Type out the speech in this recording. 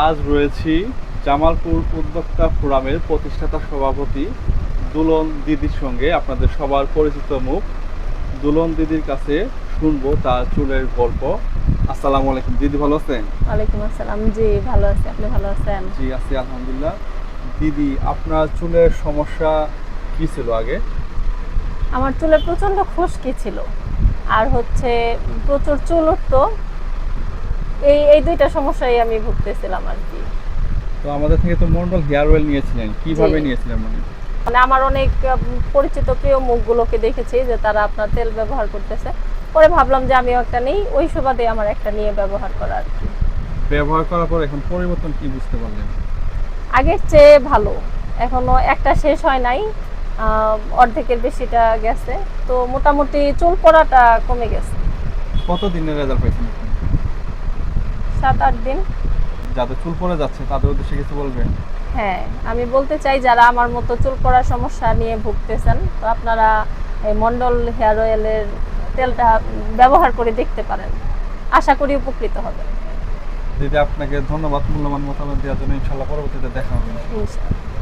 আজ রয়েছি জামালপুর উদ্যোক্তা ফোরামের প্রতিষ্ঠাতা সভাপতি দুলন দিদির সঙ্গে। আপনাদের সবার পরিচিত মুখ। দুলন দিদির কাছে শুনবো তার চুলের গল্প। আসসালামু আলাইকুম দিদি, ভালো আছেন? ওয়ালাইকুম আসসালাম। জি, ভালো আছি। আপনি ভালো আছেন? জি আছি আলহামদুলিল্লাহ। দিদি, আপনার চুলের সমস্যা কি ছিল আগে? আমার চুলে প্রচন্ড খুশকি ছিল, আর হচ্ছে প্রচুর চুল উঠতো। এই দুইটা সমস্যায় আমি ভুগতেছিলাম আর কি। তো আমাদের থেকে তো মন্ডল হেয়ার অয়েল নিয়েছিলেন, জি, কিভাবে নিয়েছিলেন মানে? মানে আমার অনেক পরিচিত প্রিয় মুখগুলোকে দেখেছি যে তারা আপনার তেল ব্যবহার করতেছে। পরে ভাবলাম যে আমিও একটা নেই, ওই সুবাদে আমার একটা নিয়ে ব্যবহার করা আর কি। ব্যবহার করার পর এখন পরিবর্তন কি বুঝতে পারলেন? আগের চেয়ে ভালো। এখনো একটা শেষ হয় নাই, অর্ধেকের বেশিটা গেছে। তো মোটামুটি চুল পড়াটা কমে গেছে। কত দিনের রেজাল্ট পাইছেন আপনি? 7-8 দিন। যাদের চুল পড়ে যাচ্ছে তাদের উদ্দেশ্যে কিছু বলবেন? হ্যাঁ, আমি বলতে চাই যারা আমার মতো চুল পড়ার সমস্যা নিয়ে ভুগতেছেন, তো আপনারা এই মন্ডল হেয়ার অয়েলের তেলটা ব্যবহার করে দেখতে পারেন। আশা করি উপকৃত হবেন। দিদি, আপনাকে ধন্যবাদ মূল্যবান মতামত দেওয়ার জন্য। ইনশাল্লাহ পরবর্তীতে দেখা হবে। ইনশাআল্লাহ।